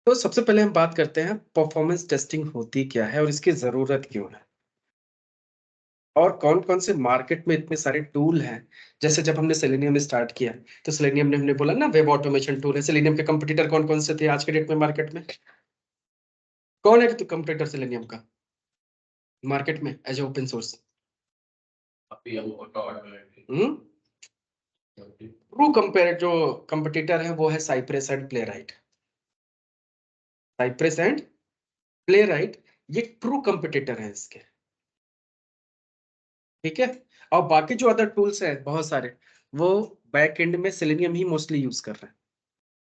तो सबसे पहले हम बात करते हैं परफॉर्मेंस टेस्टिंग होती क्या है और इसकी जरूरत क्यों है, और कौन कौन से मार्केट में इतने सारे टूल हैं। जैसे जब हमने सेलेनियम स्टार्ट किया तो सेलेनियम ने हमने बोला ना वेब ऑटोमेशन टूल है। सेलेनियम के कंपटीटर कौन कौन से थे आज के डेट में मार्केट में? कौन है तो कंपटीटर सेलेनियम का मार्केट में as open source? True compare जो कंपटीटर है वो है Cypress and Playwright. Cypress and Playwright ये ट्रू कंपटीटर है इसके। ठीक है। और बाकी जो अदर टूल्स हैं बहुत सारे, वो बैक एंड में सेलेनियम ही मोस्टली यूज कर रहे हैं।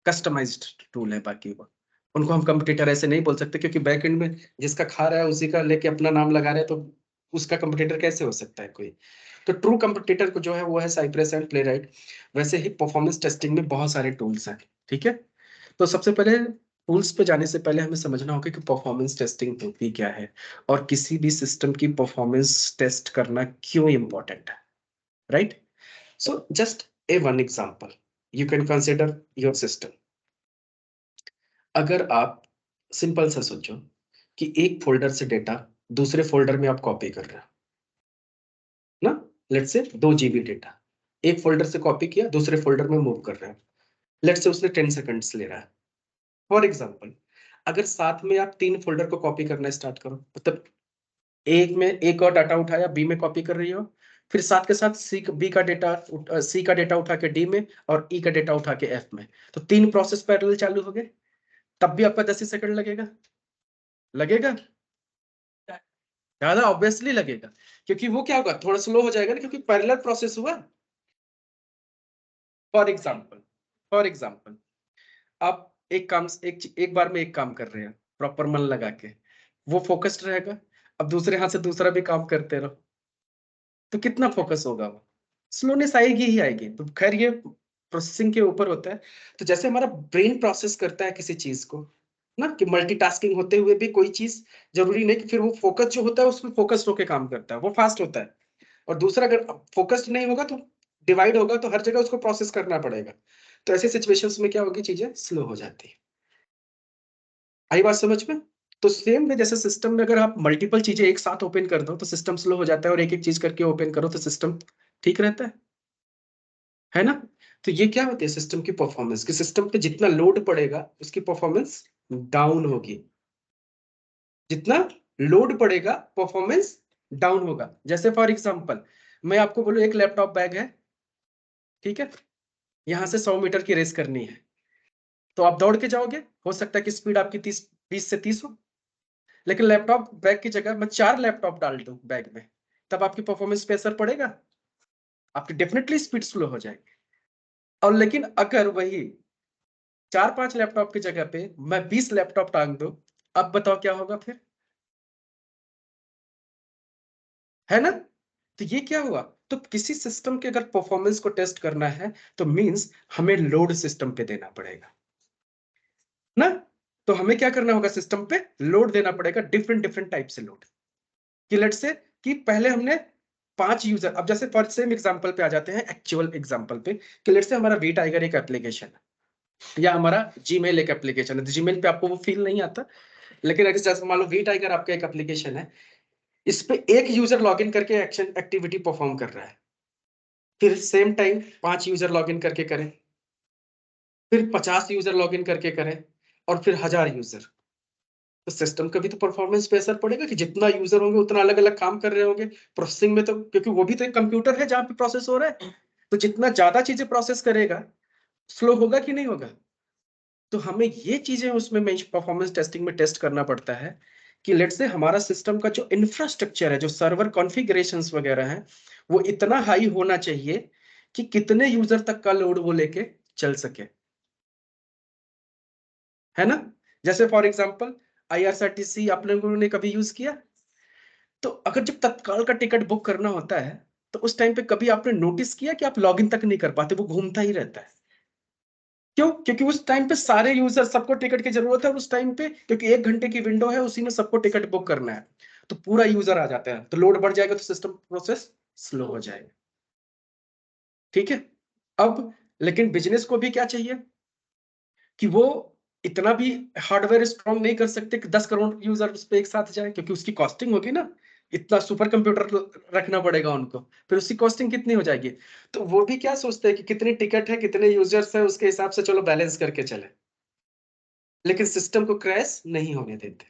कस्टमाइज्ड टूल है बाकी वो, उनको हम कंपटीटर ऐसे नहीं बोल सकते, क्योंकि बैक एंड में जिसका खा रहा है उसी का लेके अपना नाम लगा रहे हैं, तो उसका कंपटीटर कैसे हो सकता है कोई? तो ट्रू कंपटीटर को जो है वो है साइप्रेस एंड प्लेराइट। वैसे ही परफॉर्मेंस टेस्टिंग में बहुत सारे टूल्स हैं। ठीक है। तो सबसे पहले टूल्स पे जाने से पहले हमें समझना होगा कि परफॉर्मेंस टेस्टिंग होती क्या है और किसी भी सिस्टम की परफॉर्मेंस टेस्ट करना क्यों इंपॉर्टेंट है। Right. So just a one example, you can consider your system. अगर आप सिंपल सा सोचो कि एक फोल्डर से डेटा दूसरे फोल्डर में आप कॉपी कर रहे हो ना, लेट्स से 2 GB डेटा एक फोल्डर से कॉपी किया दूसरे फोल्डर में मूव कर रहे हो, लेट्स से उसने 10 सेकंड्स ले रहा है। फॉर एग्जाम्पल, अगर साथ में आप 3 फोल्डर को कॉपी करना स्टार्ट करो, मतलब एक में एक और डाटा उठाया बी में कॉपी कर रही हो, फिर साथ के साथ सी का डेटा उठा के डी में और ई का डेटा उठा के एफ में, तो 3 प्रोसेस पैरेलल चालू हो गए। तब भी आपका 10 ही सेकंड लगेगा। लगेगा ज्यादा, ऑब्वियसली लगेगा, क्योंकि वो क्या होगा, थोड़ा स्लो हो जाएगा ना, क्योंकि पैरेलल प्रोसेस हुआ। फॉर एग्जाम्पल आप एक बार में एक काम कर रहे हैं प्रॉपर मन लगा के, वो फोकस्ड रहेगा। अब दूसरे हाथ से दूसरा भी काम करते रहो, तो कितना फोकस होगा? वो स्लोनेस आएगी ही आएगी। तो खैर ये प्रोसेसिंग के ऊपर होता है। तो जैसे हमारा ब्रेन प्रोसेस करता है किसी चीज को ना, कि मल्टीटास्किंग होते हुए भी कोई चीज जरूरी नहीं कि फिर वो फोकस जो होता है उसमें फोकस्ड होकर काम करता है, वो फास्ट होता है। और दूसरा अगर फोकस्ड नहीं होगा तो डिवाइड होगा, तो हर जगह उसको प्रोसेस करना पड़ेगा। तो ऐसे सिचुएशंस में क्या होगी, चीजें स्लो हो जाती है। आई बात समझ में? तो सेम वे जैसे सिस्टम में अगर आप मल्टीपल चीजें एक साथ ओपन कर दो तो सिस्टम स्लो हो जाता है, और एक एक चीज करके ओपन करो तो सिस्टम ठीक रहता है ना? तो ये क्या होती है सिस्टम की परफॉर्मेंस, कि सिस्टम पे जितना लोड पड़ेगा उसकी परफॉर्मेंस डाउन होगी। जितना लोड पड़ेगा परफॉर्मेंस डाउन होगा। जैसे फॉर एग्जांपल मैं आपको बोलूं एक लैपटॉप बैग है, ठीक है, यहां से 100 मीटर की रेस करनी है, तो आप दौड़ के जाओगे, हो सकता है कि स्पीड आपकी 20 से 30 हो। लेकिन लैपटॉप बैग की जगह मैं 4 लैपटॉप डाल दूं बैग में, तब आपकी परफॉर्मेंस पे असर पड़ेगा? आपकी डेफिनेटली स्पीड स्लो हो जाएगी। और लेकिन अगर वही 4-5 लैपटॉप की जगह पे मैं 20 लैपटॉप टांग दूं, अब बताओ क्या होगा फिर? है ना? तो ये क्या हुआ? तो किसी सिस्टम के अगर परफॉर्मेंस को टेस्ट करना है तो मींस हमें लोड सिस्टम पे देना पड़ेगा ना। तो हमें क्या करना होगा, सिस्टम पे लोड देना पड़ेगा, डिफरेंट डिफरेंट टाइप से लोड। कि लेट से कि पहले हमने 5 यूजर, अब जैसे फॉर सेम एग्जांपल पे आ जाते हैं, एक्चुअल एग्जांपल पे, कि लेट से हमारा वी टाइगर एक एप्लीकेशन है या हमारा जीमेल एक एप्लीकेशन है। तो जीमेल पे आपको वो फील नहीं आता, लेकिन अगर जैसे मान लो वी टाइगर आपका एक एप्लीकेशन है, इस पे एक यूजर लॉग इन करके एक्शन एक्टिविटी परफॉर्म कर रहा है, फिर same time 5 user log in करके करें, फिर 50 यूजर लॉग इन करके करें, और फिर 1000 यूजर, तो सिस्टम का भी तो परफॉर्मेंस पे असर पड़ेगा कि जितना यूजर होंगे उतना अलग अलग काम कर रहे होंगे प्रोसेसिंग में, तो क्योंकि वो भी तो एक कंप्यूटर है जहां पे प्रोसेस हो रहा है, तो जितना ज्यादा चीजें प्रोसेस करेगा स्लो होगा कि नहीं होगा? तो हमें ये चीजें उसमें परफॉर्मेंस टेस्टिंग में टेस्ट करना पड़ता है कि लेट से हमारा सिस्टम का जो इंफ्रास्ट्रक्चर है, जो सर्वर कॉन्फ़िगरेशंस वगैरह है, वो इतना हाई होना चाहिए कि कितने यूजर तक का लोड वो लेके चल सके। है ना? जैसे फॉर एग्जांपल आईआरसीटीसी आप लोगों ने कभी यूज किया? तो अगर जब तत्काल का टिकट बुक करना होता है, तो उस टाइम पे कभी आपने नोटिस किया कि आप लॉगिन तक नहीं कर पाते, वो घूमता ही रहता है? क्यों? क्योंकि उस टाइम पे सारे यूजर, सबको टिकट की जरूरत है, और उस टाइम पे क्योंकि 1 घंटे की विंडो है, उसी में सबको टिकट बुक करना है, तो पूरा यूजर आ जाता है, तो लोड बढ़ जाएगा, तो सिस्टम प्रोसेस स्लो हो जाएगा। ठीक है। अब लेकिन बिजनेस को भी क्या चाहिए कि वो इतना भी हार्डवेयर स्ट्रॉन्ग नहीं कर सकते कि 10 करोड़ यूजर उस पर एक साथ जाए, क्योंकि उसकी कॉस्टिंग होगी ना, इतना सुपर कंप्यूटर रखना पड़ेगा उनको, फिर उसकी कॉस्टिंग कितनी हो जाएगी। तो वो भी क्या सोचते हैं कि कितनी टिकट है, कितने यूजर्स है, उसके हिसाब से चलो बैलेंस करके चले, लेकिन सिस्टम को क्रैश नहीं होने देते।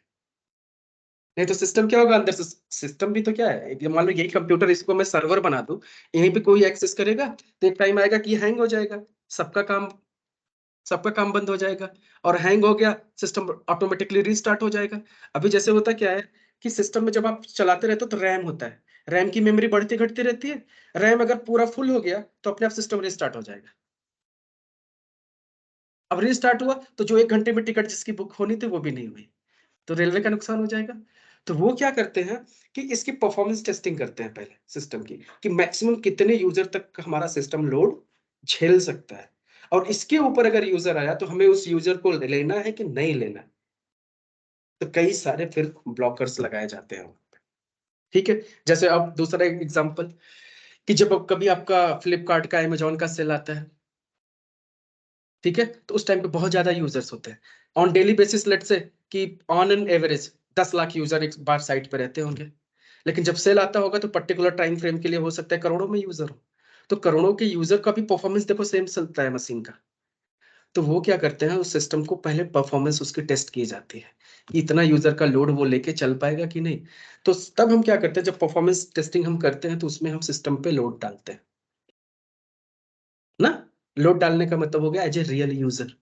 नहीं तो सिस्टम क्या होगा अंदर से, सिस्टम भी तो क्या है, मान लो यही कंप्यूटर, इसको मैं सर्वर बना दूं, यहीं पे कोई एक्सेस करेगा तो एक टाइम आएगा कि हैंग हो जाएगा, सबका काम सबका काम बंद हो जाएगा, और हैंग हो गया सिस्टम ऑटोमेटिकली रीस्टार्ट हो जाएगा। अभी जैसे होता क्या है कि सिस्टम में जब आप चलाते रहते हो तो रैम होता है, रैम की मेमोरी बढ़ती घटती रहती है, रैम अगर पूरा फुल हो गया तो अपने आप सिस्टम रीस्टार्ट हो जाएगा। अब रीस्टार्ट हुआ तो जो 1 घंटे में टिकट जिसकी बुक होनी थी वो भी नहीं हुई, तो रेलवे का नुकसान हो जाएगा। तो वो क्या करते हैं कि इसकी परफॉर्मेंस टेस्टिंग करते हैं पहले सिस्टम की, कि मैक्सिमम कितने यूजर तक हमारा सिस्टम लोड झेल सकता है, और इसके ऊपर अगर यूजर आया तो हमें उस यूजर को लेना है कि नहीं लेना है। तो कई सारे फिर ब्लॉकर्स लगाए जाते हैं वहाँ पे। ठीक है, जैसे अब दूसरा एग्जांपल, कि जब कभी आपका फ्लिपकार्ट का, अमेजोन का सेल आता है, ठीक है, तो उस टाइम पे बहुत ज्यादा यूजर्स होते हैं, ऑन डेली बेसिस लेट से कि on an average 10 lakh user एक बार साइट पे रहते होंगे, लेकिन जब सेल आता होगा तो पर्टिकुलर टाइम फ्रेम के लिए हो सकता है करोड़ों में यूजर हो, तो करोड़ों के यूजर का भी परफॉर्मेंस देखो सेम चलता है मशीन का। तो वो क्या करते हैं, उस सिस्टम को पहले परफॉर्मेंस उसकी टेस्ट की जाती है कि इतना यूजर का लोड वो लेके चल पाएगा कि नहीं। तो तब हम क्या करते हैं, जब परफॉर्मेंस टेस्टिंग हम करते हैं तो उसमें हम सिस्टम पे लोड डालते हैं ना। लोड डालने का मतलब हो गया एज ए रियल यूजर।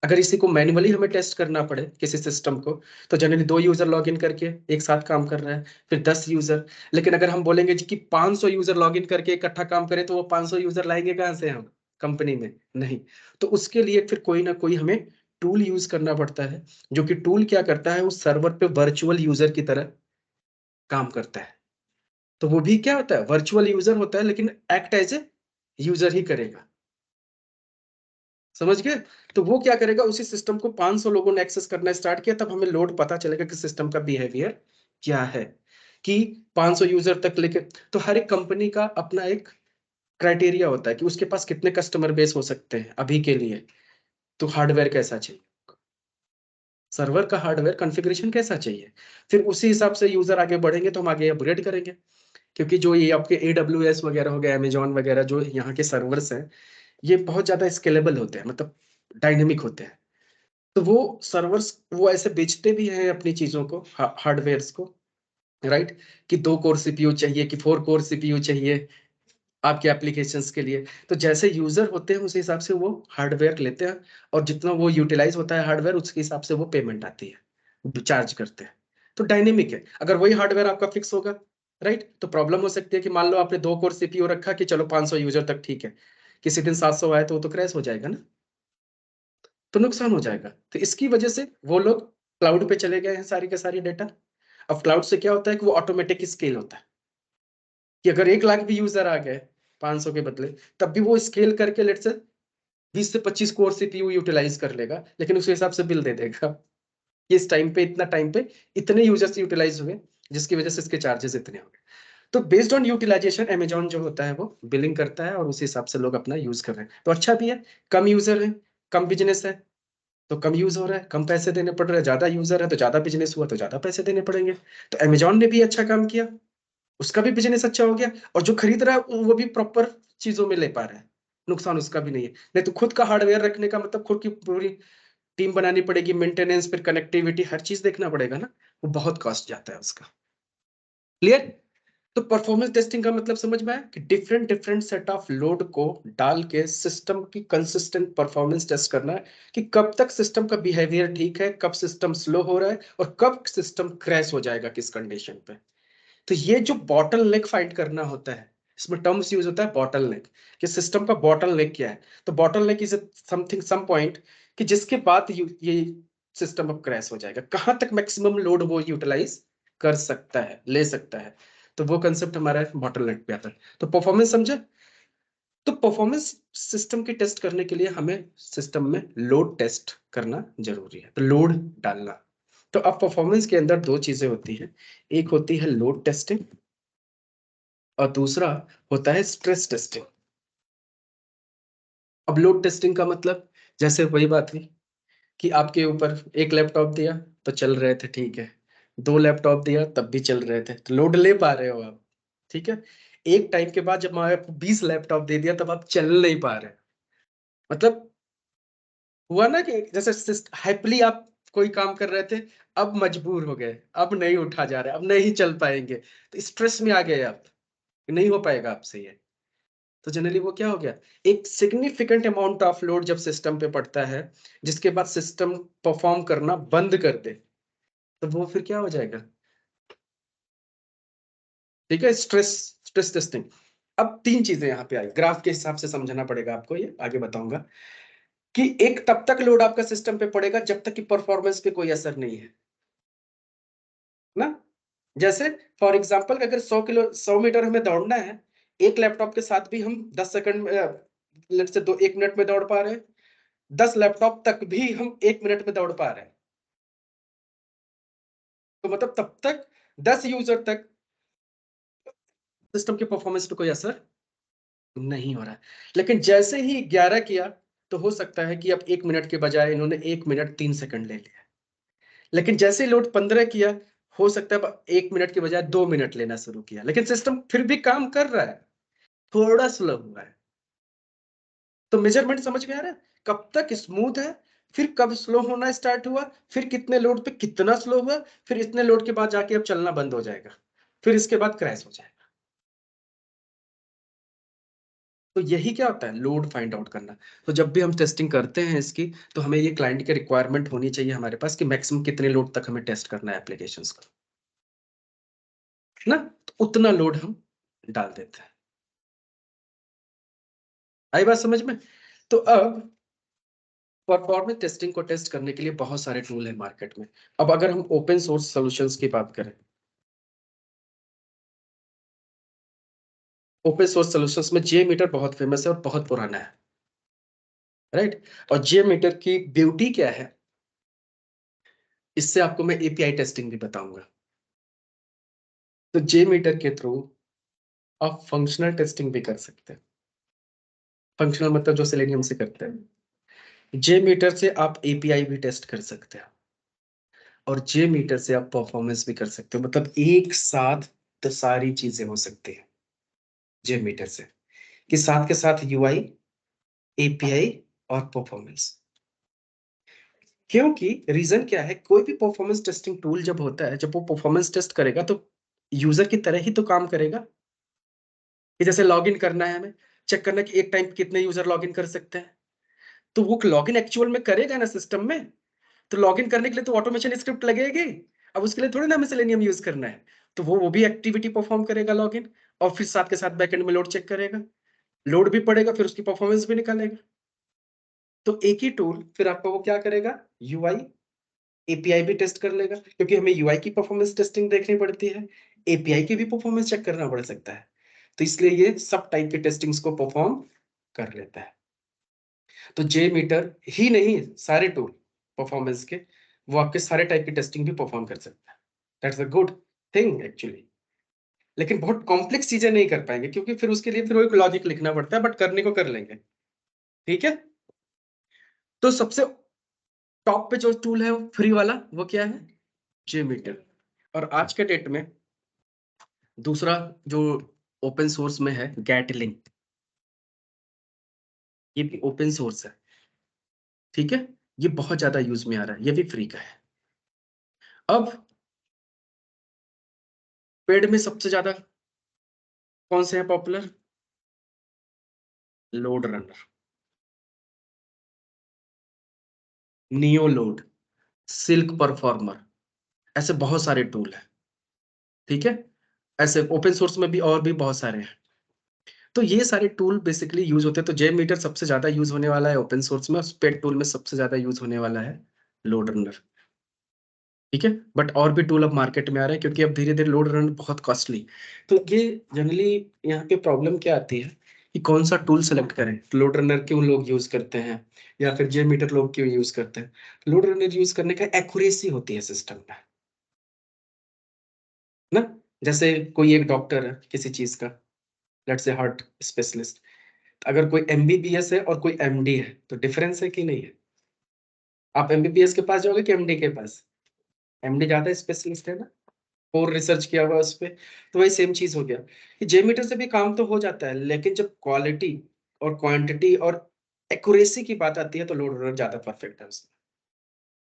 अगर इसी को मैन्युअली हमें टेस्ट करना पड़े किसी सिस्टम को, तो जनरली 2 यूजर लॉग इन करके एक साथ काम कर रहा है, फिर 10 यूजर। लेकिन अगर हम बोलेंगे जी कि 500 यूजर लॉग इन करके इकट्ठा काम करें, तो वो 500 यूजर लाएंगे कहाँ से हम कंपनी में, नहीं। तो उसके लिए फिर कोई ना कोई हमें टूल यूज करना पड़ता है, जो कि टूल क्या करता है, उस सर्वर पे वर्चुअल यूजर की तरह काम करता है। तो वो भी क्या होता है, वर्चुअल यूजर होता है, लेकिन एक्ट एज ए यूजर ही करेगा। समझ गए। तो वो क्या करेगा, उसी सिस्टम को 500 लोगों ने एक्सेस करना स्टार्ट किया, तब हमें लोड पता चलेगा कि सिस्टम का बिहेवियर क्या है, कि 500 यूजर तक लेके। तो हर एक कंपनी का अपना एक क्राइटेरिया होता है कि उसके पास कितने कस्टमर बेस हो सकते हैं अभी के लिए, तो हार्डवेयर कैसा चाहिए, सर्वर का हार्डवेयर कॉन्फ़िगरेशन कैसा चाहिए, फिर उसी हिसाब से यूजर आगे बढ़ेंगे तो हम आगे अपग्रेड करेंगे। क्योंकि जो ये आपके AWS वगैरह हो गए, अमेजॉन वगैरह, जो यहाँ के सर्वर्स हैं, ये बहुत ज्यादा स्केलेबल होते हैं, मतलब डायनेमिक होते हैं। तो वो सर्वर्स वो ऐसे बेचते भी हैं अपनी चीजों को, हार्डवेयर्स को, राइट, कि 2 कोर सीपीयू चाहिए कि 4 कोर सीपीयू चाहिए आपके एप्लीकेशंस के लिए। तो जैसे यूजर होते हैं उस हिसाब से वो हार्डवेयर लेते हैं, और जितना वो यूटिलाइज होता है हार्डवेयर, उसके हिसाब से वो पेमेंट आती है, चार्ज करते हैं। तो डायनेमिक है, अगर वही हार्डवेयर आपका फिक्स होगा, राइट, तो प्रॉब्लम हो सकती है कि मान लो आपने 2 कोर सीपीयू रखा कि चलो 500 यूजर तक ठीक है, किसी दिन 700 आए तो वो तो क्रैश हो जाएगा ना, तो नुकसान हो जाएगा। तो इसकी वजह से वो लोग क्लाउड पे चले गए हैं सारी के सारी डेटा। अब क्लाउड से क्या होता है कि वो ऑटोमेटिक स्केल होता है, कि अगर 1 लाख भी यूजर आ गए 500 के बदले, तब भी वो स्केल करके लेट से 20 से 25 कोर सीपीयू यूटिलाइज कर लेगा, लेकिन उस हिसाब से बिल दे देगा कि इस टाइम पे इतना टाइम पे इतने यूजर्स यूटिलाइज हुए, जिसकी वजह से इसके चार्जेस इतने हो गए। तो बेस्ड ऑन यूटिलाइजेशन अमेजॉन जो होता है वो बिलिंग करता है, और उसी हिसाब से लोग अपना यूज कर रहे हैं। तो अच्छा भी है, कम यूजर है, कम बिजनेस है, तो कम यूज हो रहा है, कम पैसे देने पड़ रहे हैं, ज्यादा यूजर है तो ज्यादा बिजनेस हुआ तो ज्यादा पैसे देने पड़ेंगे। तो अमेजॉन ने भी अच्छा काम किया, उसका भी बिजनेस अच्छा हो गया, और जो खरीद रहा है वो भी प्रॉपर चीजों में ले पा रहा है, नुकसान उसका भी नहीं है। नहीं तो खुद का हार्डवेयर रखने का मतलब खुद की पूरी टीम बनानी पड़ेगी, मेंटेनेंस, फिर कनेक्टिविटी, हर चीज देखना पड़ेगा ना, वो बहुत कॉस्ट जाता है उसका। क्लियर। तो परफॉर्मेंस टेस्टिंग का मतलब समझ में आया, कि different different set of load को डाल के सिस्टम की कंसिस्टेंट परफॉर्मेंस टेस्ट करना है, कि कब तक सिस्टम का बिहेवियर ठीक है, कब सिस्टम स्लो हो रहा है, और कब सिस्टम क्रैश हो जाएगा किस कंडीशन पे। तो ये जो बॉटल नेक फाइंड करना होता है, इसमें टर्म्स यूज होता है बॉटल नेक, कि सिस्टम का बॉटल नेक क्या है। तो bottle neck is something some point, कि जिसके बाद ये सिस्टम अब क्रैश हो जाएगा, कहां तक मैक्सिमम लोड वो यूटिलाइज कर सकता है, ले सकता है। तो वो कंसेप्ट हमारा बॉटल नेक पे आता है। तो परफॉर्मेंस समझे। तो परफॉर्मेंस सिस्टम की टेस्ट करने के लिए हमें सिस्टम में लोड टेस्ट करना जरूरी है, तो लोड डालना। तो अब परफॉर्मेंस के अंदर 2 चीजें होती है, एक होती है लोड टेस्टिंग, और दूसरा होता है स्ट्रेस टेस्टिंग। अब लोड टेस्टिंग का मतलब, जैसे वही बात हुई कि आपके ऊपर एक लैपटॉप दिया तो चल रहे थे, ठीक है, 2 लैपटॉप दिया तब भी चल रहे थे, तो लोड ले पा रहे हो आप, ठीक है। एक टाइम के बाद जब मैं आपको 20 लैपटॉप दे दिया तब आप चल नहीं पा रहे। मतलब हुआ ना कि जैसे हैप्पीली आप कोई काम कर रहे थे, अब मजबूर हो गए, अब नहीं उठा जा रहा है, अब नहीं चल पाएंगे, तो स्ट्रेस में आ गए आप, नहीं हो पाएगा आपसे ये। तो जनरली वो क्या हो गया, एक सिग्निफिकेंट अमाउंट ऑफ लोड जब सिस्टम पे पड़ता है, जिसके बाद सिस्टम परफॉर्म करना बंद कर दे, तो वो फिर क्या हो जाएगा, ठीक है, स्ट्रेस, स्ट्रेस टेस्टिंग। अब 3 चीजें यहाँ पे आई, ग्राफ के हिसाब से समझना पड़ेगा आपको, ये आगे बताऊंगा कि एक तब तक लोड आपका सिस्टम पे पड़ेगा जब तक कि परफॉर्मेंस पे कोई असर नहीं है ना। जैसे फॉर एग्जांपल अगर 100 मीटर हमें दौड़ना है, एक लैपटॉप के साथ भी हम 10 सेकंड में, लेट्स से 1 मिनट में दौड़ पा रहे हैं, 10 लैपटॉप तक भी हम 1 मिनट में दौड़ पा रहे हैं, तो मतलब तब तक 10 यूजर तक सिस्टम के परफॉर्मेंस पे कोई असर नहीं हो रहा है। लेकिन जैसे ही 11 किया, तो हो सकता है कि अब 1 मिनट के बजाय इन्होंने 1 मिनट 3 सेकंड ले लिया। लेकिन जैसे ही लोड 15 किया, हो सकता है 1 मिनट के बजाय 2 मिनट लेना शुरू किया, लेकिन सिस्टम फिर भी काम कर रहा है, थोड़ा स्लो हुआ है। तो मेजरमेंट समझ में आ रहा है, कब तक स्मूथ है, फिर कब स्लो होना स्टार्ट हुआ, फिर कितने लोड पे कितना स्लो हुआ, फिर इतने लोड के बाद जाके अब चलना बंद हो जाएगा, फिर इसके बाद क्रैश हो जाएगा। तो यही क्या होता है, लोड फाइंड आउट करना। तो जब भी हम टेस्टिंग करते हैं इसकी, तो हमें ये क्लाइंट की रिक्वायरमेंट होनी चाहिए हमारे पास कि मैक्सिमम कितने लोड तक हमें टेस्ट करना है एप्लीकेशंस को, ना, तो उतना लोड हम डाल देते हैं। आई बात समझ में। तो अब परफॉर्मेंस टेस्टिंग को टेस्ट करने के लिए बहुत सारे टूल है मार्केट में। अब अगर हम ओपन सोर्स सॉल्यूशंस की बात करें, ओपन सोर्स सॉल्यूशंस में जे मीटर बहुत फेमस है और बहुत पुराना है, राइट। और जे मीटर की ब्यूटी क्या है, इससे आपको मैं एपीआई टेस्टिंग भी बताऊंगा। तो जे मीटर के थ्रू आप फंक्शनल टेस्टिंग भी कर सकते हैं। फंक्शनल मतलब जो सेलेनियम से करते हैं। जे मीटर से आप एपीआई भी टेस्ट कर सकते हैं, और जे मीटर से आप परफॉर्मेंस भी कर सकते हो, मतलब एक साथ तो सारी चीजें हो सकती है जे मीटर से, कि साथ के साथ यूआई, एपीआई और परफॉर्मेंस। क्योंकि रीजन क्या है, कोई भी परफॉर्मेंस टेस्टिंग टूल जब होता है, जब वो परफॉर्मेंस टेस्ट करेगा तो यूजर की तरह ही तो काम करेगा। कि जैसे लॉगिन करना है हमें, चेक करना कि एक टाइम पे कितने यूजर लॉगिन कर सकते हैं, तो वो लॉगिन एक्चुअल में करेगा ना सिस्टम में, तो लॉगिन करने के लिए तो ऑटोमेशन स्क्रिप्ट लगेगी। अब उसके लिए थोड़ी ना हमें सेलेनियम यूज करना है, तो वो भी एक्टिविटी परफॉर्म करेगा लॉगिन, और फिर साथ के साथ बैकएंड में लोड चेक करेगा, लोड भी पड़ेगा, फिर उसकी परफॉर्मेंस भी निकालेगा। तो एक ही टूल फिर आपको वो क्या करेगा, यूआई एपीआई भी टेस्ट कर लेगा, क्योंकि हमें यूआई की परफॉर्मेंस टेस्टिंग देखनी पड़ती है, एपीआई की भी परफॉर्मेंस चेक करना पड़ सकता है, तो इसलिए ये सब टाइप के टेस्टिंग्स को परफॉर्म कर लेता है। तो जे मीटर ही नहीं, सारे टूल परफॉर्मेंस के, वो आपके सारे टाइप की टेस्टिंग भी परफॉर्म कर सकता है। That's a good thing actually. लेकिन बहुत कॉम्प्लेक्स चीजें नहीं कर पाएंगे, क्योंकि फिर उसके लिए फिर वो एक लॉजिक लिखना पड़ता है, बट करने को कर लेंगे, ठीक है। तो सबसे टॉप पे जो टूल है फ्री वाला, वो क्या है, जे मीटर। और आज के डेट में दूसरा जो ओपन सोर्स में है, गैटलिंग, ये भी ओपन सोर्स है, ठीक है। ये बहुत ज्यादा यूज में आ रहा है, ये भी फ्री का है। अब पेड में सबसे ज्यादा कौन से हैं popular, load runner, neo load, silk performer, ऐसे बहुत सारे टूल हैं, ठीक है। ऐसे ओपन सोर्स में भी और भी बहुत सारे हैं। तो ये सारे टूल बेसिकली यूज होते हैं। तो जे मीटर सबसे ज्यादा यूज होने वाला है ओपन सोर्स में, और पेड टूल में सबसे ज्यादा यूज होने वाला है लोड रनर, ठीक है। बट और भी टूल अब मार्केट में आ रहे हैं, क्योंकि अब धीरे धीरे लोड रन बहुत कॉस्टली। तो ये जनरली यहाँ पे प्रॉब्लम क्या आती है कि कौन सा टूल सेलेक्ट करें, लोड रनर क्यों लोग यूज करते हैं, या फिर जे मीटर लोग क्यों यूज करते हैं। लोड रनर यूज करने का एक्यूरेसी होती है सिस्टम में, ना। जैसे कोई एक डॉक्टर है किसी चीज का, लेट्स से हार्ट स्पेशलिस्ट, अगर कोई एमबीबीएस है और कोई एमडी है, तो डिफरेंस है कि नहीं है। आप एमबीबीएस के पास जाओगे कि एमडी के पास? एमडी ज्यादा स्पेशलिस्ट है ना, और रिसर्च किया हुआ उस पे। तो वही सेम चीज हो गया कि जे मीटर से भी काम तो हो जाता है, लेकिन जब क्वालिटी और क्वांटिटी और एक्यूरेसी की बात आती है तो लोड रनर ज्यादा परफेक्ट है उसमें,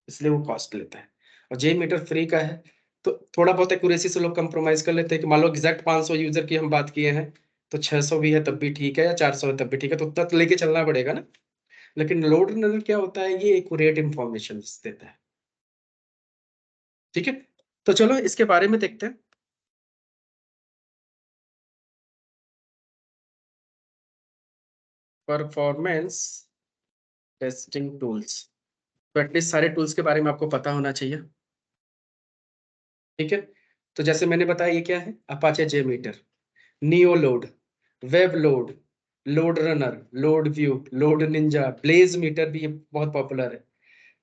इसलिए वो कॉस्ट लेता है। और जे मीटर फ्री का है, तो थोड़ा बहुत एक्यूरेसी से लोग कंप्रोमाइज कर लेते हैं कि मान लो एग्जैक्ट 500 यूजर की हम बात किए हैं, तो 600 भी है तब भी ठीक है, या 400 है तब भी ठीक है, तो उतना तो लेके चलना पड़ेगा ना। लेकिन लोड रनर क्या होता है, ये एक्यूरेट इंफॉर्मेशन देता है। ठीक है, तो चलो इसके बारे में देखते हैं। परफॉर्मेंस टेस्टिंग टूल्स, तो एटलीस्ट सारे टूल्स के बारे में आपको पता होना चाहिए। ठीक है, तो जैसे मैंने बताया ये क्या है, Apache JMeter, NeoLoad, WebLOAD, LoadRunner, LoadView, LoadNinja, BlazeMeter भी ये बहुत पॉपुलर है।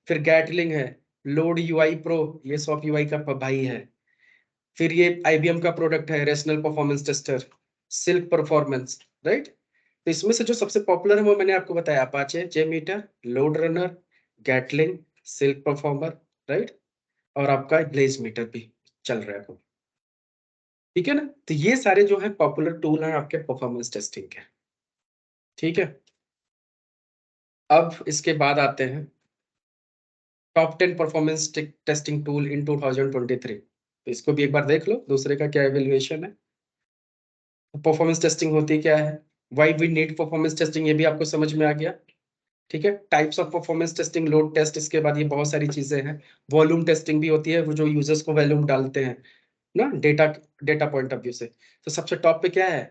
फिर गैटलिंग है, लोड यूआई प्रो, ये सॉफ्ट यूआई का भाई है। फिर ये आईबीएम का प्रोडक्ट है, Rational Performance Tester, Silk Performance, right. तो इसमें से जो सबसे पॉपुलर है वो मैंने आपको बताया, Apache JMeter, LoadRunner, Gatling, Silk Performer, right, और आपका ब्लेज मीटर भी चल रहा है। ठीक है ना, तो ये सारे जो है पॉपुलर टूल हैं आपके परफॉर्मेंस टेस्टिंग के। ठीक है, अब इसके बाद आते हैं top 10 performance testing tool in 2023। तो इसको भी एक बार देख लो, दूसरे का क्या एवेल्युएशन है, परफॉर्मेंस टेस्टिंग होती क्या है, why we need performance testing, ये भी आपको समझ में आ गया। ठीक है, types of performance testing, load test, इसके बाद ये बहुत सारी चीजें हैं। वॉल्यूम टेस्टिंग भी होती है, वो जो यूजर्स को वॉल्यूम डालते हैं ना, data data point of view से। तो सबसे टॉप पे क्या है,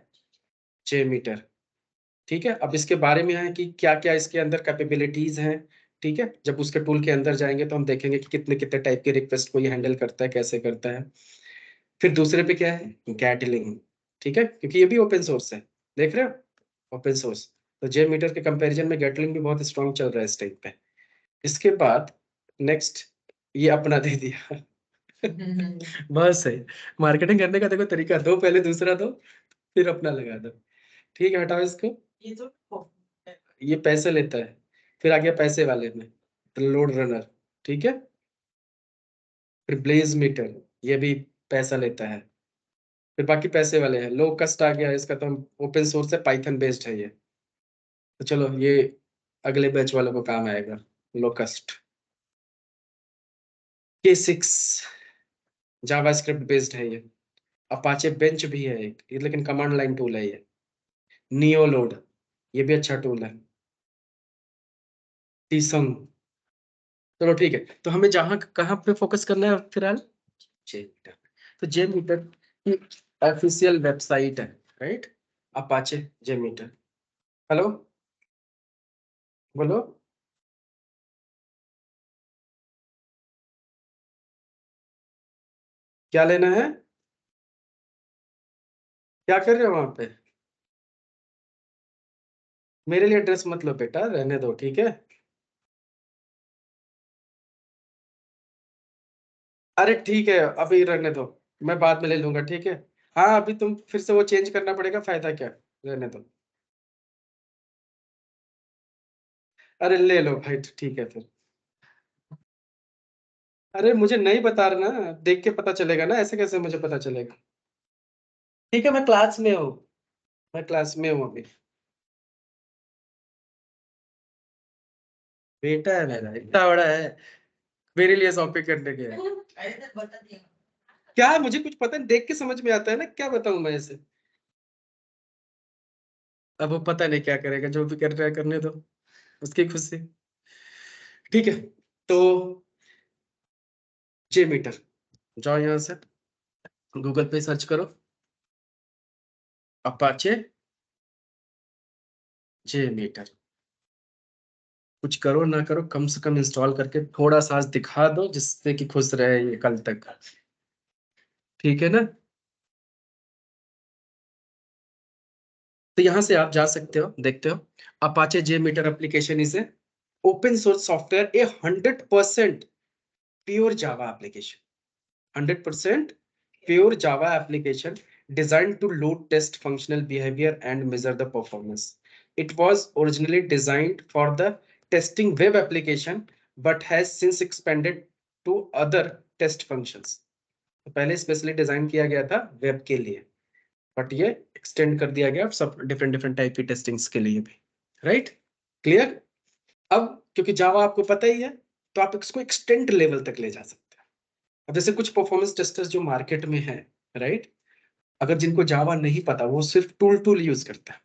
जे मीटर। ठीक है, अब इसके बारे में है कि क्या क्या इसके अंदर कैपेबिलिटीज हैं। ठीक है, जब उसके टूल के अंदर जाएंगे तो हम देखेंगे कि कितने कितने टाइप के रिक्वेस्ट को ये हैंडल करता है, कैसे करता है। फिर दूसरे पे क्या है, गैटलिंग। ठीक है, क्योंकि ये भी ओपन सोर्स है, देख रहे हो, ओपन सोर्स। तो जे मीटर के कंपैरिजन में गैटलिंग भी बहुत स्ट्रॉन्ग चल रहा है इस टाइप पे। इसके बाद नेक्स्ट, ये अपना दे दिया। बस है, मार्केटिंग करने का देखो तरीका, दो पहले दूसरा दो, फिर अपना लगा दो। ठीक है, हटाओ इसको, ये तो ये पैसे लेता है। फिर आ गया पैसे वाले में, तो लोड रनर। ठीक है, फिर ब्लेज मीटर, ये भी पैसा लेता है। फिर बाकी पैसे वाले हैं, लो कस्ट आ गया, इसका तो हम ओपन सोर्स है, पाइथन बेस्ड है ये। तो चलो ये अगले बैच वालों को काम आएगा, लो कस्ट। K6 जावास्क्रिप्ट बेस्ड है ये। अपाचे बेंच भी है एक, ये लेकिन कमांड लाइन टूल है ये। नियो लोड, ये भी अच्छा टूल है। टीसंग। चलो ठीक है, तो हमें जहां कहाँ पे फोकस करना है फिलहाल, जे मीटर। तो जे मीटर की ऑफिशियल वेबसाइट है, राइट, अपाचे जे मीटर। हेलो, बोलो, क्या लेना है, क्या कर रहे हो वहां पे? मेरे लिए एड्रेस मत लो बेटा, रहने दो, ठीक है। अरे ठीक है, अभी रहने दो, मैं बाद में ले लूंगा, ठीक है। हाँ, अभी तुम फिर से वो चेंज करना पड़ेगा, फायदा क्या, रहने दो। अरे ले लो भाई, तो ठीक है फिर। अरे मुझे नहीं बता रहा ना, देख के पता चलेगा ना, ऐसे कैसे मुझे पता चलेगा। ठीक है, मैं क्लास में हूँ, मैं क्लास में हूँ अभी। बेटा है मेरा, इतना बड़ा है, मेरे लिए शॉपिंग करने गया है। क्या, मुझे कुछ पता नहीं, देख के समझ में आता है ना, क्या बताऊं मैं इसे। अब वो पता नहीं क्या करेगा, जो भी कर रहा है करने दो, उसकी खुशी। ठीक है, तो जे मीटर, जाओ यहाँ से, गूगल पे सर्च करो, अपाचे जे मीटर। कुछ करो ना करो, कम से कम इंस्टॉल करके थोड़ा सा आज दिखा दो, जिससे कि खुश रहे ये कल तक। ठीक है ना, तो यहाँ से आप जा सकते हो, देखते हो, Apache JMeter application is a open source software, a 100% pure Java application, 100% pure Java application designed to load test functional behavior and measure the performance. It was originally designed for the testing web application, but has since expanded to other test functions. तो पहले specially design किया गया था web के लिए, but ये extend कर दिया गया सब डिफरेंट डिफरेंट टाइप की टेस्टिंग्स के लिए भी, राइट? क्लियर? अब क्योंकि जावा आपको पता ही है, तो आप इसको एक्सटेंड लेवल तक ले जा सकते हैं। अब जैसे कुछ परफॉर्मेंस टेस्टर्स जो मार्केट में है, राइट, अगर जिनको जावा नहीं पता, वो सिर्फ टूल यूज करता है,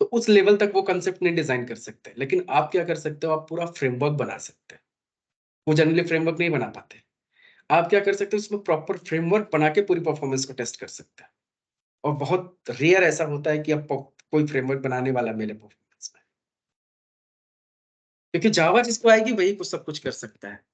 तो उस लेवल तक वो कंसेप्ट नहीं डिजाइन कर सकते। लेकिन आप क्या कर सकते हो, आप पूरा फ्रेमवर्क बना सकते हैं। वो जनरली फ्रेमवर्क नहीं बना पाते। आप क्या कर सकते हो, उसमें प्रॉपर फ्रेमवर्क बना के पूरी परफॉर्मेंस को टेस्ट कर सकते हैं। और बहुत रेयर ऐसा होता है कि अब कोई फ्रेमवर्क बनाने वाला मिले परफॉर्मेंस में, क्योंकि जावा जिसको आएगी वही कुछ सब कुछ कर सकता है।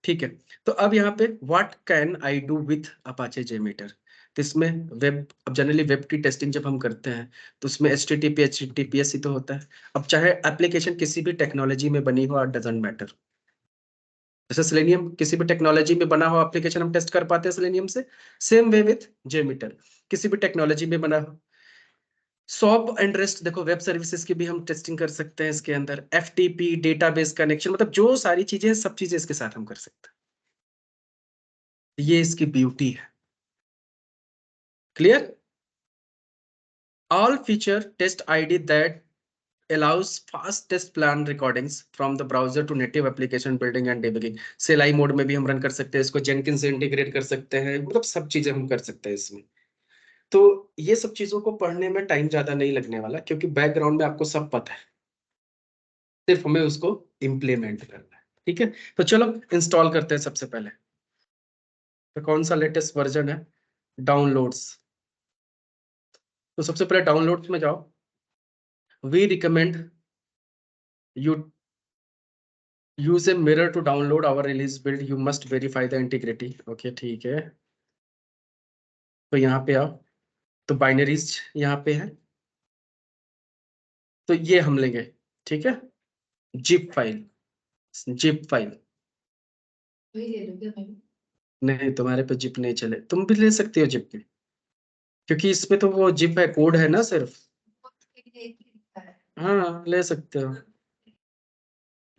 ठीक है, तो अब यहाँ पे what can I do with Apache JMeter, तो इसमें वेब, अब जनरली वेब की टेस्टिंग जब हम करते हैं तो उसमें HTTP HTTPS ही तो होता है। अब चाहे एप्लीकेशन किसी भी टेक्नोलॉजी में बनी हो, डजंट मैटर। जैसे सेलेनियम किसी भी टेक्नोलॉजी में बना हो एप्लीकेशन, हम टेस्ट कर पाते हैं सेलेनियम से, सेम वे विथ जेमीटर, किसी भी टेक्नोलॉजी में बना हो। सॉप एंड रेस्ट, देखो वेब सर्विसेज की भी हम टेस्टिंग कर सकते हैं इसके अंदर, FTP डेटाबेस कनेक्शन, मतलब जो सारी चीजें, सब चीजें इसके साथ हम कर सकते हैं। ये इसकी ब्यूटी है। Clear? All feature test ID that allows fast test plan recordings from the browser to native application building and debugging. CLI mode में भी हम रन कर सकते हैं इसको, जेनकिन से इंटीग्रेट कर सकते हैं, मतलब सब चीजें हम कर सकते हैं इसमें। तो ये सब चीजों को पढ़ने में टाइम ज्यादा नहीं लगने वाला, क्योंकि बैकग्राउंड में आपको सब पता है, सिर्फ हमें उसको इम्प्लीमेंट करना है। ठीक है, तो चलो इंस्टॉल करते हैं सबसे पहले। तो कौन सा लेटेस्ट वर्जन है? डाउनलोड्स। तो सबसे पहले डाउनलोड्स में जाओ। We recommend you use a mirror to download our release build, you must verify the integrity। Okay ठीक है, तो यहाँ पे आओ, तो बाइनरीज यहाँ पे है, तो ये हम लेंगे। ठीक है, जिप फाइल, जिप फाइल। नहीं, तुम्हारे पे जिप नहीं चले, तुम भी ले सकते हो जिप पे, क्योंकि इसमें तो वो जिप है, कोड है ना सिर्फ। हाँ, ले सकते हो,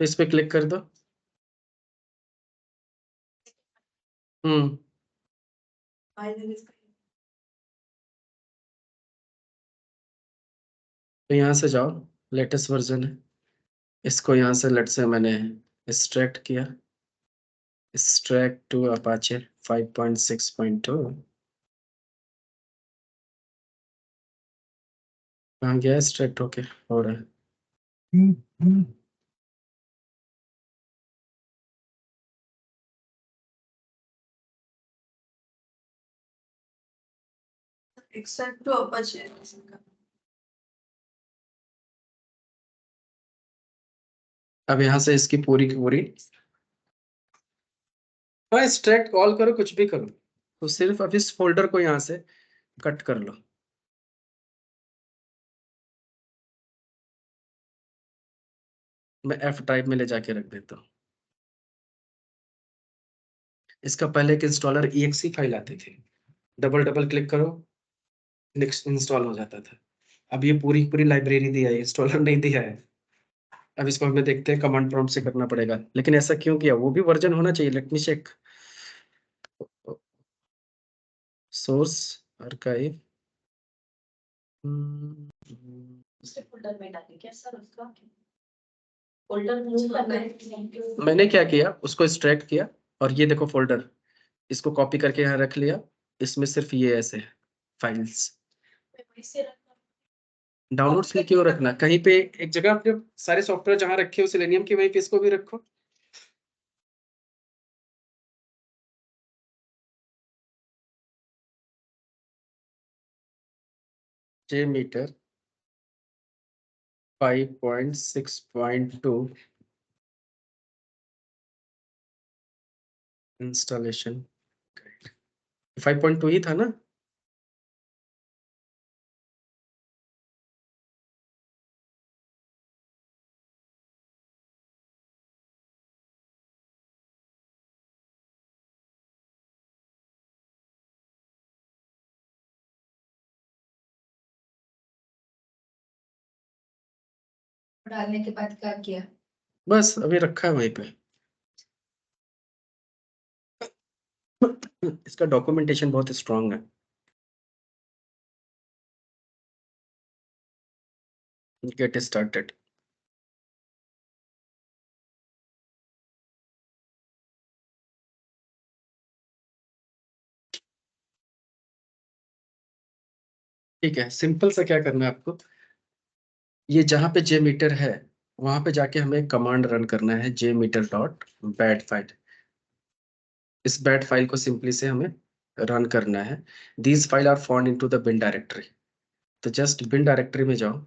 तो इस पे क्लिक कर दो। हम्म, तो यहाँ से जाओ, लेटेस्ट वर्जन है, इसको यहाँ से लेट से मैंने एक्सट्रैक्ट किया, एक्सट्रैक्ट टू अपाचे 5.6.2। कहाँ गया एक्सट्रैक्ट होके, हो रहा है। Except to Apache. अब यहाँ से इसकी पूरी की पूरी, हाँ, एक्सट्रैक्ट कॉल करो, कुछ भी करो, तो सिर्फ अब इस फोल्डर को यहाँ से कट कर लो। मैं F ड्राइव में ले जाके रख देता हूँ। इसका पहले एक इंस्टॉलर exe फाइल आती थी, डबल डबल क्लिक करो, नेक्स्ट इंस्टॉल हो जाता था। अब ये पूरी पूरी लाइब्रेरी दिया है, इंस्टॉलर नहीं दिया है। अब इसको हमें देखते हैं, कमांड प्रॉम्प्ट से करना पड़ेगा, लेकिन ऐसा क्यों किया? वो भी वर्जन होना चाहिए, let me check. Source archive, उसके फोल्डर में डालें क्या सर उसका? फोल्डर मूव करना है। मैंने क्या किया, उसको एक्सट्रैक्ट किया, और ये देखो फोल्डर, इसको कॉपी करके यहाँ रख लिया। इसमें सिर्फ ये ऐसे है फाइल्स। डाउनलोड्स में क्यों रखना, कहीं पे एक जगह अपने सारे सॉफ्टवेयर जहाँ रखे हो सेलेनियम के, वहीं पे इसको भी रखो। JMeter 5.6.2 इंस्टॉलेशन, 5.2 ही था ना? डालने के बाद क्या किया? बस अभी रखा है वहीं पे। इसका डॉक्यूमेंटेशन बहुत स्ट्रांग है। Get started. ठीक है, सिंपल सा क्या करना है आपको, ये जहां पे जे मीटर है वहां पे जाके हमें कमांड रन करना है, JMeter dot bat file. इस बैट फाइल को सिंपली से हमें रन करना है। These file are found into the bin directory. तो जस्ट बिन डायरेक्टरी में जाओ।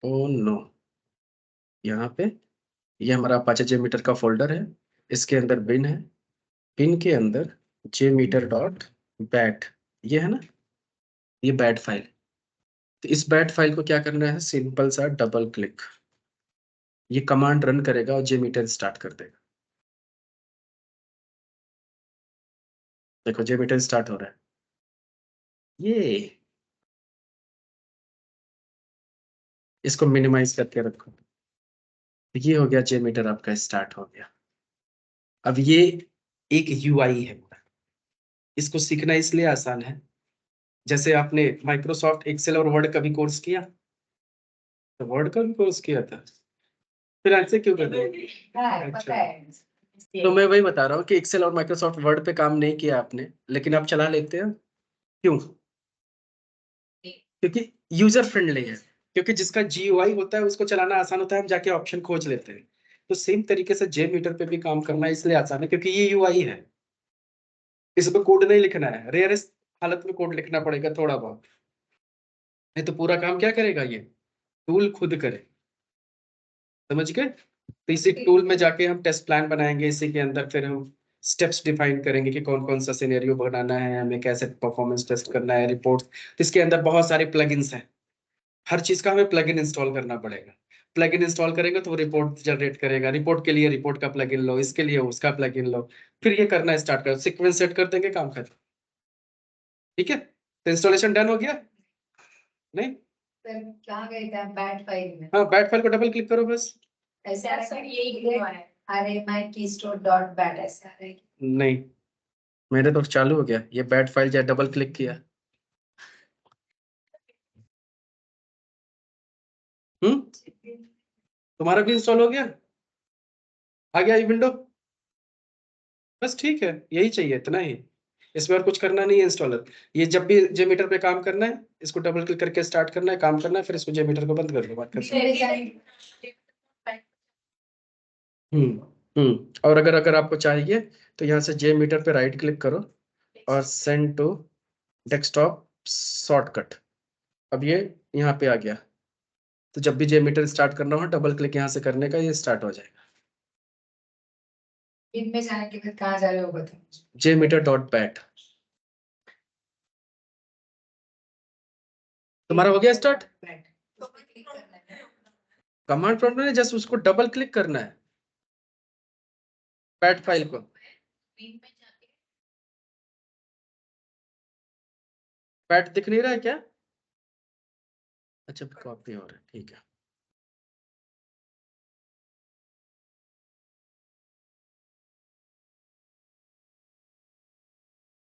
ओ नो, यहाँ पे ये हमारा अपाचे जे मीटर का फोल्डर है, इसके अंदर बिन है, बिन के अंदर जे मीटर डॉट बैट, ये है ना, ये बैट फाइल। तो इस बैट फाइल को क्या करना है, सिंपल सा डबल क्लिक, ये कमांड रन करेगा और जे मीटर स्टार्ट कर देगा। देखो जे मीटर स्टार्ट हो रहा है, ये इसको मिनिमाइज करके रखो। ये हो गया, जे मीटर आपका स्टार्ट हो गया। अब ये एक यूआई है, इसको सीखना इसलिए आसान है, जैसे आपने माइक्रोसॉफ्ट एक्सेल और वर्ड का भी कोर्स किया, तो वर्ड का भी कोर्स किया था, फिर ऐसे क्यों कर रहे हो? अच्छा, तो मैं वही बता रहा हूँ कि एक्सेल और माइक्रोसॉफ्ट वर्ड पे काम नहीं किया आपने, लेकिन आप चला लेते हो, क्यों? क्योंकि यूजर फ्रेंडली है, क्योंकि जिसका जीयूआई होता है उसको चलाना आसान होता है, हम जाके ऑप्शन खोज लेते हैं। तो सेम तरीके से जे मीटर पे भी काम करना इसलिए आसान है क्योंकि ये यूआई है, इसमें कोड नहीं लिखना है, रेयरेस्ट हालत में कोड लिखना पड़ेगा थोड़ा बहुत, नहीं तो पूरा काम क्या करेगा ये टूल खुद करे। समझ गए? तो इसी टूल में जाके हम टेस्ट प्लान बनाएंगे, इसी के अंदर फिर हम स्टेप्स डिफाइन करेंगे कि कौन कौन सा सिनेरियो बनाना है, हमें कैसे परफॉर्मेंस टेस्ट करना है, रिपोर्ट। तो इसके अंदर बहुत सारे प्लगइन्स हैं, हर चीज का हमें प्लगइन इंस्टॉल करना पड़ेगा। प्लगइन इंस्टॉल करेंगे तो वो रिपोर्ट जनरेट करेगा, रिपोर्ट के लिए रिपोर्ट का प्लगइन लो, इसके लिए उसका प्लगइन लो, फिर ये करना स्टार्ट करो, सीक्वेंस सेट कर देंगे, काम खत्म। ठीक है, तो इंस्टॉलेशन डन हो गया? नहीं, सर कहाँ गए थे आप बैट फाइल में? हाँ, बैट फाइल को डबल क्लिक करो बस। ऐसे आ रहा है, यही हुआ है। अरे माय कीस्टोर डॉट बैट ऐसे आ रहा है। नहीं, मेरे तो चालू हो गया, ये बैट फाइल जब डबल क्लिक किया। तुम्हारा भी इंस्टॉल हो गया, आ गया ये विंडो, बस ठीक है, यही चाहिए, इतना ही। इसमें और कुछ करना नहीं है इंस्टॉलर। ये जब भी जे मीटर पे काम करना है, इसको डबल क्लिक करके स्टार्ट करना है, काम करना है, फिर इसको जे मीटर को बंद कर दो, बात खत्म। और अगर अगर आपको चाहिए तो यहाँ से जे मीटर पे राइट क्लिक करो और सेंड टू डेस्कटॉप शॉर्टकट। अब ये यहाँ पे आ गया, तो जब भी जे मीटर स्टार्ट करना हो डबल क्लिक यहाँ से करने का, ये स्टार्ट हो जाएगा। इनमें जाने के बाद कहाँ जा रहे हो बताओ? जे मीटर डॉट बैट। तुम्हारा हो गया स्टार्ट? कमांड प्रॉम्प्ट में जस्ट उसको डबल क्लिक करना है, बैट फाइल को। बैट दिख नहीं रहा है क्या? अच्छा, कॉपी हो रहा है, ठीक है।